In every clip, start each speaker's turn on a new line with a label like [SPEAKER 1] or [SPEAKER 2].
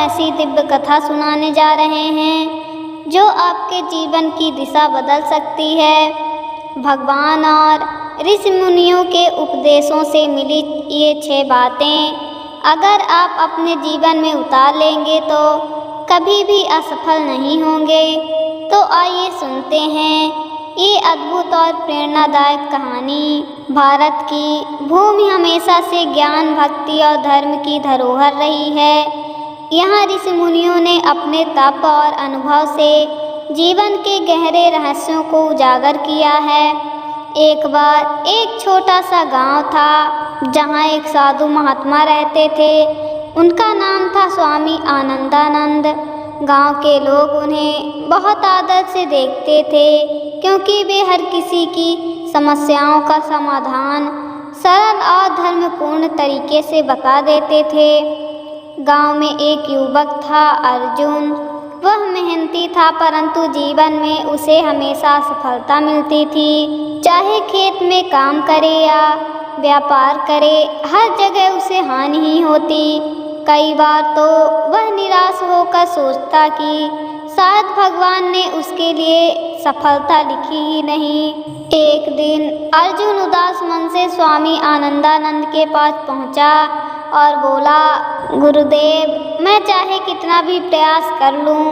[SPEAKER 1] ऐसी दिव्य कथा सुनाने जा रहे हैं जो आपके जीवन की दिशा बदल सकती है। भगवान और ऋषि मुनियों के उपदेशों से मिली ये 6 बातें अगर आप अपने जीवन में उतार लेंगे तो कभी भी असफल नहीं होंगे। तो आइए सुनते हैं ये अद्भुत और प्रेरणादायक कहानी। भारत की भूमि हमेशा से ज्ञान, भक्ति और धर्म की धरोहर रही है। यहाँ ऋषि मुनियों ने अपने तप और अनुभव से जीवन के गहरे रहस्यों को उजागर किया है। एक बार एक छोटा सा गांव था जहाँ एक साधु महात्मा रहते थे। उनका नाम था स्वामी आनंदानंद। गांव के लोग उन्हें बहुत आदर से देखते थे क्योंकि वे हर किसी की समस्याओं का समाधान सरल और धर्मपूर्ण तरीके से बता देते थे। गांव में एक युवक था अर्जुन। वह मेहनती था परंतु जीवन में उसे हमेशा सफलता मिलती थी। चाहे खेत में काम करे या व्यापार करे, हर जगह उसे हानि ही होती। कई बार तो वह निराश होकर सोचता कि शायद भगवान ने उसके लिए सफलता लिखी ही नहीं। एक दिन अर्जुन उदास मन से स्वामी आनंदानंद के पास पहुंचा और बोला, गुरुदेव, मैं चाहे कितना भी प्रयास कर लूं,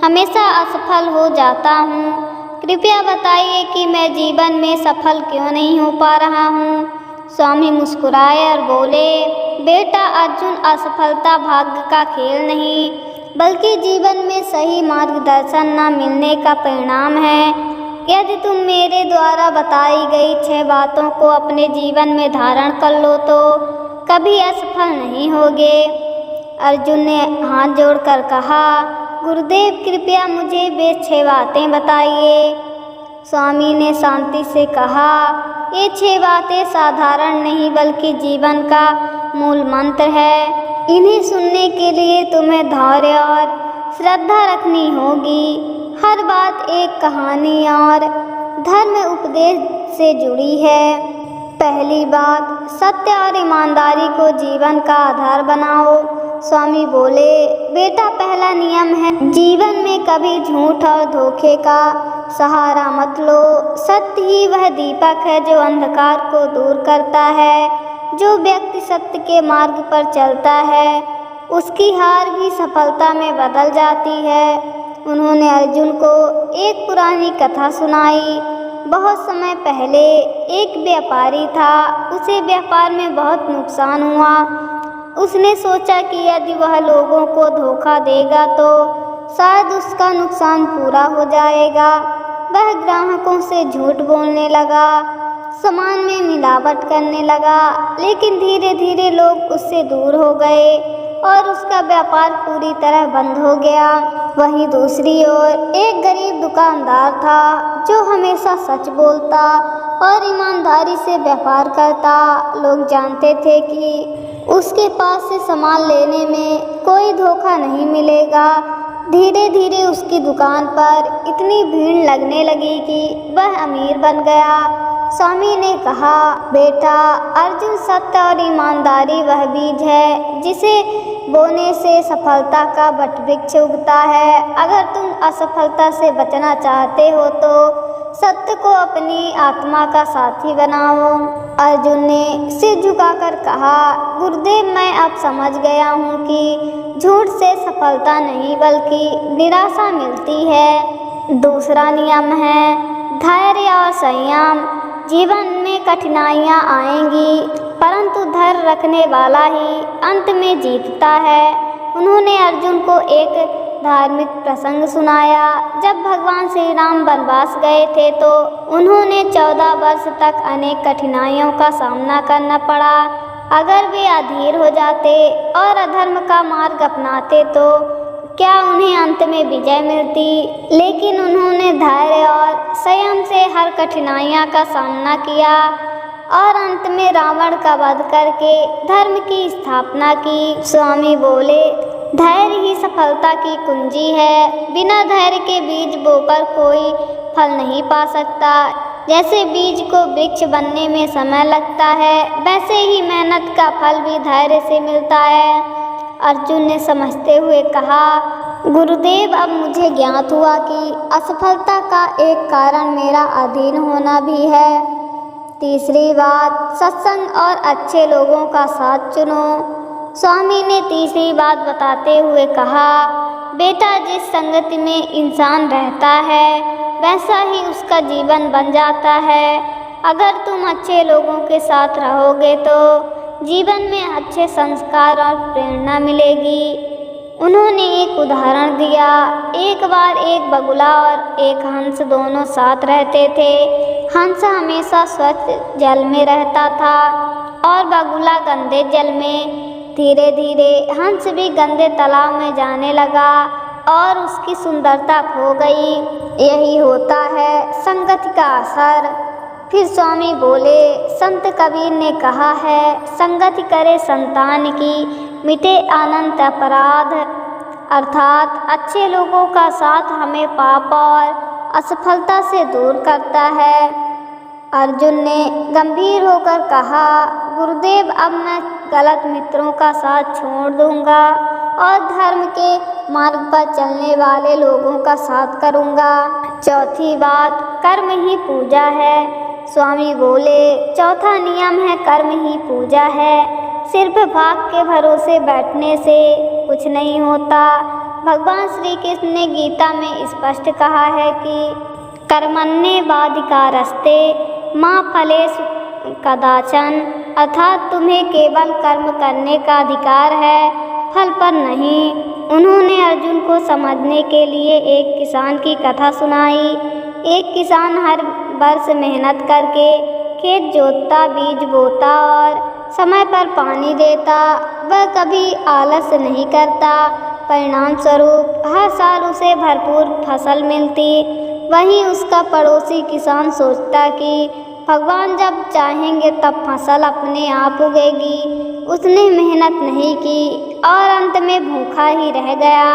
[SPEAKER 1] हमेशा असफल हो जाता हूं। कृपया बताइए कि मैं जीवन में सफल क्यों नहीं हो पा रहा हूं। स्वामी मुस्कुराए और बोले, बेटा अर्जुन, असफलता भाग्य का खेल नहीं बल्कि जीवन में सही मार्गदर्शन न मिलने का परिणाम है। यदि तुम मेरे द्वारा बताई गई 6 बातों को अपने जीवन में धारण कर लो तो कभी असफल नहीं होगे। अर्जुन ने हाथ जोड़कर कहा, गुरुदेव, कृपया मुझे वे 6 बातें बताइए। स्वामी ने शांति से कहा, ये 6 बातें साधारण नहीं बल्कि जीवन का मूल मंत्र है। इन्हें सुनने के लिए तुम्हें धैर्य और श्रद्धा रखनी होगी। हर बात एक कहानी और धर्म उपदेश से जुड़ी है। पहली बात, सत्य और ईमानदारी को जीवन का आधार बनाओ। स्वामी बोले, बेटा, पहला नियम है जीवन में कभी झूठ और धोखे का सहारा मत लो। सत्य ही वह दीपक है जो अंधकार को दूर करता है। जो व्यक्ति सत्य के मार्ग पर चलता है उसकी हार भी सफलता में बदल जाती है। उन्होंने अर्जुन को एक पुरानी कथा सुनाई। बहुत समय पहले एक व्यापारी था। उसे व्यापार में बहुत नुकसान हुआ। उसने सोचा कि यदि वह लोगों को धोखा देगा तो शायद उसका नुकसान पूरा हो जाएगा। वह ग्राहकों से झूठ बोलने लगा, सामान में मिलावट करने लगा, लेकिन धीरे धीरे लोग उससे दूर हो गए और उसका व्यापार पूरी तरह बंद हो गया। वहीं दूसरी ओर एक गरीब दुकानदार था जो हमेशा सच बोलता और ईमानदारी से व्यापार करता। लोग जानते थे कि उसके पास से सामान लेने में कोई धोखा नहीं मिलेगा। धीरे धीरे उसकी दुकान पर इतनी भीड़ लगने लगी कि वह अमीर बन गया। स्वामी ने कहा, बेटा अर्जुन, सत्य और ईमानदारी वह बीज है जिसे बोने से सफलता का वट वृक्ष उगता है। अगर तुम असफलता से बचना चाहते हो तो सत्य को अपनी आत्मा का साथी बनाओ। अर्जुन ने सिर झुकाकर कहा, गुरुदेव, मैं अब समझ गया हूँ कि झूठ से सफलता नहीं बल्कि निराशा मिलती है। दूसरा नियम है धैर्य और संयम। जीवन में कठिनाइयाँ आएंगी परंतु धैर्य रखने वाला ही अंत में जीतता है। उन्होंने अर्जुन को एक धार्मिक प्रसंग सुनाया। जब भगवान श्री राम वनवास गए थे तो उन्होंने 14 वर्ष तक अनेक कठिनाइयों का सामना करना पड़ा। अगर वे अधीर हो जाते और अधर्म का मार्ग अपनाते तो क्या उन्हें अंत में विजय मिलती। लेकिन उन्होंने धैर्य और संयम से हर कठिनाइयाँ का सामना किया और अंत में रावण का वध करके धर्म की स्थापना की। स्वामी बोले, धैर्य ही सफलता की कुंजी है। बिना धैर्य के बीज बोकर कोई फल नहीं पा सकता। जैसे बीज को वृक्ष बनने में समय लगता है, वैसे ही मेहनत का फल भी धैर्य से मिलता है। अर्जुन ने समझते हुए कहा, गुरुदेव, अब मुझे ज्ञात हुआ कि असफलता का एक कारण मेरा अधीन होना भी है। तीसरी बात, सत्संग और अच्छे लोगों का साथ चुनो। स्वामी ने तीसरी बात बताते हुए कहा, बेटा, जिस संगति में इंसान रहता है वैसा ही उसका जीवन बन जाता है। अगर तुम अच्छे लोगों के साथ रहोगे तो जीवन में अच्छे संस्कार और प्रेरणा मिलेगी। उन्होंने एक उदाहरण दिया। एक बार एक बगुला और एक हंस दोनों साथ रहते थे। हंस हमेशा स्वच्छ जल में रहता था और बगुला गंदे जल में। धीरे धीरे हंस भी गंदे तालाब में जाने लगा और उसकी सुंदरता खो गई। यही होता है संगति का असर। फिर स्वामी बोले, संत कबीर ने कहा है, संगति करे संतान की, मिटे अनंत अपराध। अर्थात अच्छे लोगों का साथ हमें पाप और असफलता से दूर करता है। अर्जुन ने गंभीर होकर कहा, गुरुदेव, अब मैं गलत मित्रों का साथ छोड़ दूंगा और धर्म के मार्ग पर चलने वाले लोगों का साथ करूंगा। चौथी बात, कर्म ही पूजा है। स्वामी बोले, चौथा नियम है कर्म ही पूजा है। सिर्फ भाग के भरोसे बैठने से कुछ नहीं होता। भगवान श्री कृष्ण ने गीता में स्पष्ट कहा है कि कर्मण्येवाधिकारस्ते मा फलेषु कदाचन, अर्थात तुम्हें केवल कर्म करने का अधिकार है, फल पर नहीं। उन्होंने अर्जुन को समझने के लिए एक किसान की कथा सुनाई। एक किसान हर वर्ष मेहनत करके खेत जोतता, बीज बोता और समय पर पानी देता। वह कभी आलस नहीं करता। परिणाम स्वरूप हर साल उसे भरपूर फसल मिलती। वहीं उसका पड़ोसी किसान सोचता कि भगवान जब चाहेंगे तब फसल अपने आप उगेगी। उसने मेहनत नहीं की और अंत में भूखा ही रह गया।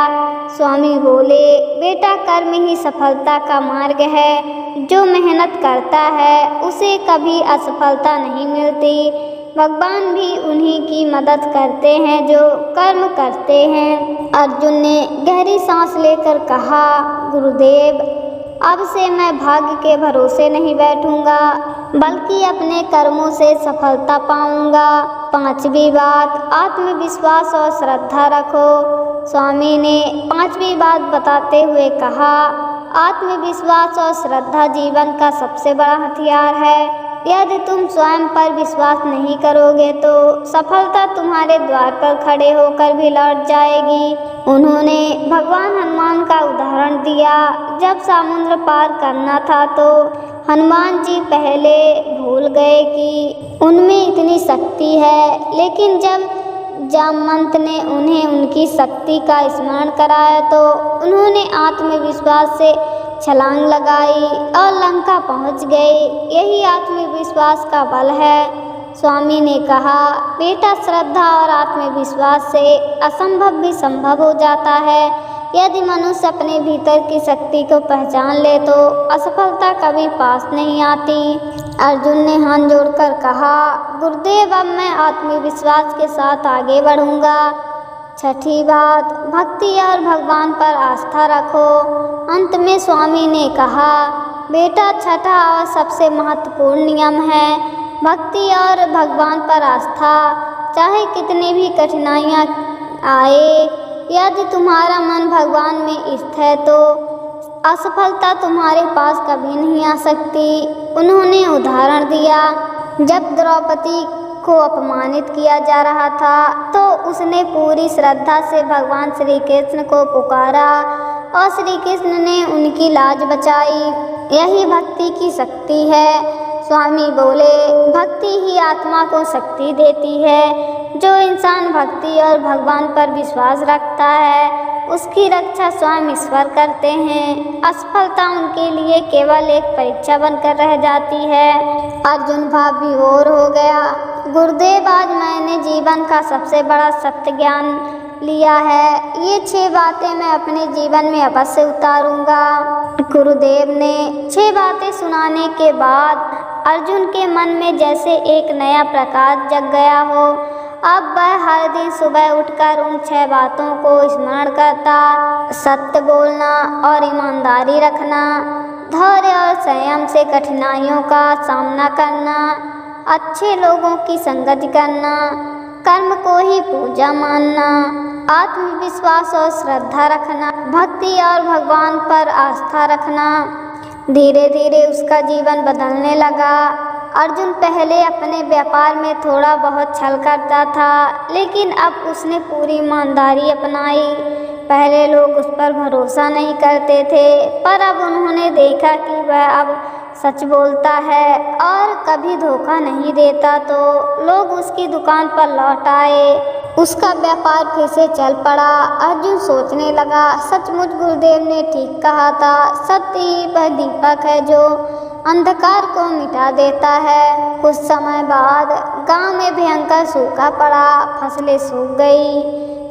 [SPEAKER 1] स्वामी बोले, बेटा, कर्म ही सफलता का मार्ग है। जो मेहनत करता है उसे कभी असफलता नहीं मिलती। भगवान भी उन्हीं की मदद करते हैं जो कर्म करते हैं। अर्जुन ने गहरी सांस लेकर कहा, गुरुदेव, अब से मैं भाग्य के भरोसे नहीं बैठूंगा, बल्कि अपने कर्मों से सफलता पाऊंगा। पांचवी बात, आत्मविश्वास और श्रद्धा रखो। स्वामी ने पांचवी बात बताते हुए कहा, आत्मविश्वास और श्रद्धा जीवन का सबसे बड़ा हथियार है। यदि तुम स्वयं पर विश्वास नहीं करोगे तो सफलता तुम्हारे द्वार पर खड़े होकर भी लौट जाएगी। उन्होंने भगवान हनुमान का उदाहरण दिया। जब समुद्र पार करना था तो हनुमान जी पहले भूल गए कि उनमें इतनी शक्ति है, लेकिन जब जामवंत ने उन्हें उनकी शक्ति का स्मरण कराया तो उन्होंने आत्मविश्वास से छलांग लगाई और लंका पहुंच गए। यही आत्मविश्वास का बल है। स्वामी ने कहा, बेटा, श्रद्धा और आत्मविश्वास से असंभव भी संभव हो जाता है। यदि मनुष्य अपने भीतर की शक्ति को पहचान ले तो असफलता कभी पास नहीं आती। अर्जुन ने हाथ जोड़कर कहा, गुरुदेव, अब मैं आत्मविश्वास के साथ आगे बढ़ूंगा। छठी बात, भक्ति और भगवान पर आस्था रखो। अंत में स्वामी ने कहा, बेटा, छठा और सबसे महत्वपूर्ण नियम है भक्ति और भगवान पर आस्था। चाहे कितनी भी कठिनाइयाँ आए, यदि तुम्हारा मन भगवान में स्थित है तो असफलता तुम्हारे पास कभी नहीं आ सकती। उन्होंने उदाहरण दिया, जब द्रौपदी को अपमानित किया जा रहा था तो उसने पूरी श्रद्धा से भगवान श्री कृष्ण को पुकारा और श्री कृष्ण ने उनकी लाज बचाई। यही भक्ति की शक्ति है। स्वामी बोले, भक्ति ही आत्मा को शक्ति देती है। जो इंसान भक्ति और भगवान पर विश्वास रखता है उसकी रक्षा स्वयं ईश्वर करते हैं। असफलता उनके लिए केवल एक परीक्षा बनकर रह जाती है। अर्जुन भाव विभोर हो गया। गुरुदेव, आज मैंने जीवन का सबसे बड़ा सत्य ज्ञान लिया है। ये 6 बातें मैं अपने जीवन में अवश्य उतारूंगा। गुरुदेव ने 6 बातें सुनाने के बाद अर्जुन के मन में जैसे एक नया प्रकाश जग गया हो अब वह हर दिन सुबह उठकर उन 6 बातों को स्मरण करता। सत्य बोलना और ईमानदारी रखना, धैर्य और संयम से कठिनाइयों का सामना करना, अच्छे लोगों की संगति करना, कर्म को ही पूजा मानना, आत्मविश्वास और श्रद्धा रखना, भक्ति और भगवान पर आस्था रखना। धीरे धीरे उसका जीवन बदलने लगा। अर्जुन पहले अपने व्यापार में थोड़ा बहुत छल करता था, लेकिन अब उसने पूरी ईमानदारी अपनाई। पहले लोग उस पर भरोसा नहीं करते थे, पर अब उन्होंने देखा कि वह अब सच बोलता है और कभी धोखा नहीं देता, तो लोग उसकी दुकान पर लौट आए। उसका व्यापार फिर से चल पड़ा। अर्जुन सोचने लगा, सचमुच गुरुदेव ने ठीक कहा था, सत्य ही वह दीपक है जो अंधकार को मिटा देता है। कुछ समय बाद गांव में भयंकर सूखा पड़ा, फसलें सूख गई,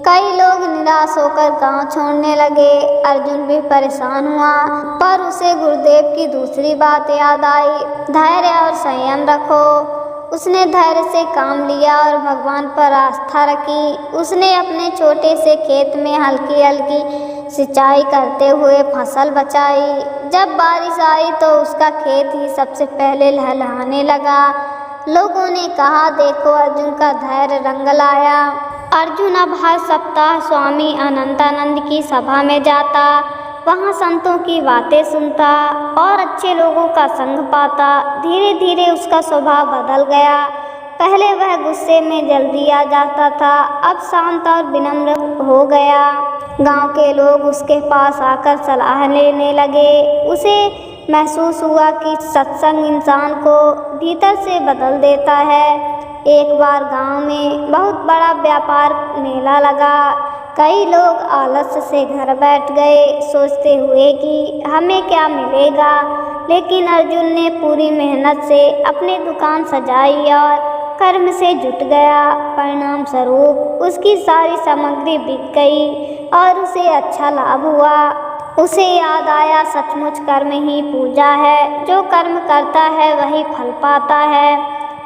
[SPEAKER 1] कई लोग निराश होकर गांव छोड़ने लगे। अर्जुन भी परेशान हुआ, पर उसे गुरुदेव की दूसरी बात याद आई, धैर्य और संयम रखो। उसने धैर्य से काम लिया और भगवान पर आस्था रखी। उसने अपने छोटे से खेत में हल्की हल्की सिंचाई करते हुए फसल बचाई। जब बारिश आई तो उसका खेत ही सबसे पहले लहलहाने लगा। लोगों ने कहा, देखो अर्जुन का धैर्य रंग लाया। अर्जुन अब हर सप्ताह स्वामी अनंतानंद की सभा में जाता, वहाँ संतों की बातें सुनता और अच्छे लोगों का संग पाता। धीरे धीरे उसका स्वभाव बदल गया। पहले वह गुस्से में जल्दी आ जाता था, अब शांत और विनम्र हो गया। गांव के लोग उसके पास आकर सलाह लेने लगे। उसे महसूस हुआ कि सत्संग इंसान को भीतर से बदल देता है। एक बार गांव में बहुत बड़ा व्यापार मेला लगा। कई लोग आलस्य से घर बैठ गए, सोचते हुए कि हमें क्या मिलेगा, लेकिन अर्जुन ने पूरी मेहनत से अपनी दुकान सजाई और कर्म से जुट गया। परिणाम स्वरूप उसकी सारी सामग्री बिक गई और उसे अच्छा लाभ हुआ। उसे याद आया, सचमुच कर्म ही पूजा है, जो कर्म करता है वही फल पाता है।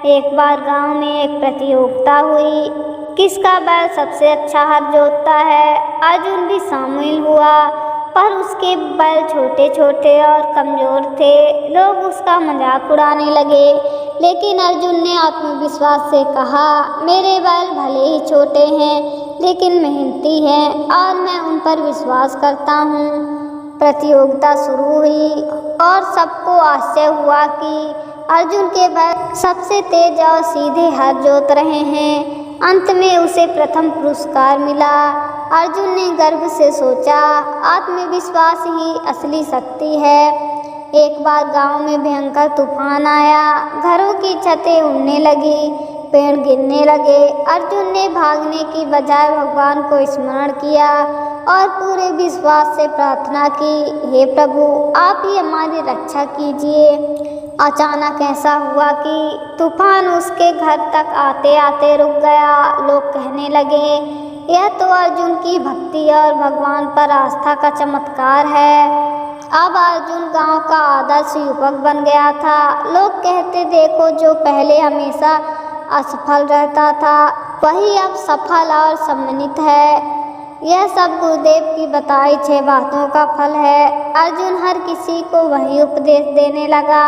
[SPEAKER 1] एक बार गांव में एक प्रतियोगिता हुई, किसका बैल सबसे अच्छा हल जोतता है। अर्जुन भी शामिल हुआ, पर उसके बैल छोटे छोटे और कमज़ोर थे। लोग उसका मजाक उड़ाने लगे, लेकिन अर्जुन ने आत्मविश्वास से कहा, मेरे बैल भले ही छोटे हैं, लेकिन मेहनती हैं और मैं उन पर विश्वास करता हूँ। प्रतियोगिता शुरू हुई और सबको आश्चर्य हुआ कि अर्जुन के बैल सबसे तेज और सीधे हल जोत रहे हैं। अंत में उसे प्रथम पुरस्कार मिला। अर्जुन ने गर्व से सोचा, आत्मविश्वास ही असली शक्ति है। एक बार गांव में भयंकर तूफान आया, घरों की छतें उड़ने लगी, पेड़ गिरने लगे। अर्जुन ने भागने की बजाय भगवान को स्मरण किया और पूरे विश्वास से प्रार्थना की, हे प्रभु, आप ही हमारी रक्षा कीजिए। अचानक ऐसा हुआ कि तूफान उसके घर तक आते आते रुक गया। लोग कहने लगे, यह तो अर्जुन की भक्ति और भगवान पर आस्था का चमत्कार है। अब अर्जुन गांव का आदर्श युवक बन गया था। लोग कहते, देखो, जो पहले हमेशा असफल रहता था, वही अब सफल और सम्मानित है। यह सब गुरुदेव की बताई 6 बातों का फल है। अर्जुन हर किसी को वही उपदेश देने लगा।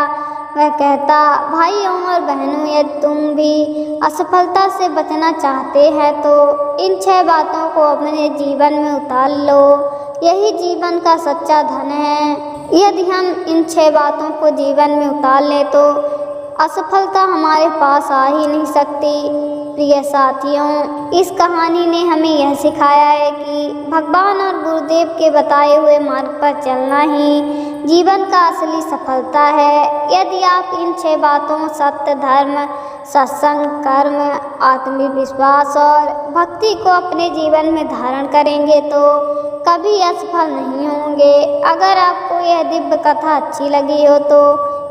[SPEAKER 1] वह कहता, भाइयों और बहनों, यदि तुम भी असफलता से बचना चाहते हैं तो इन 6 बातों को अपने जीवन में उतार लो। यही जीवन का सच्चा धन है। यदि हम इन 6 बातों को जीवन में उतार लें तो असफलता हमारे पास आ ही नहीं सकती। प्रिय साथियों, इस कहानी ने हमें यह सिखाया है कि भगवान और गुरुदेव के बताए हुए मार्ग पर चलना ही जीवन का असली सफलता है। यदि आप इन 6 बातों सत्य, धर्म, सत्संग, कर्म, आत्मविश्वास और भक्ति को अपने जीवन में धारण करेंगे तो कभी असफल नहीं होंगे। अगर आपको यह दिव्य कथा अच्छी लगी हो तो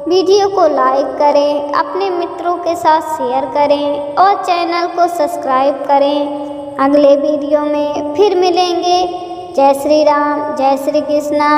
[SPEAKER 1] वीडियो को लाइक करें, अपने मित्रों के साथ शेयर करें और चैनल को सब्सक्राइब करें। अगले वीडियो में फिर मिलेंगे। जय श्री राम, जय श्री कृष्णा।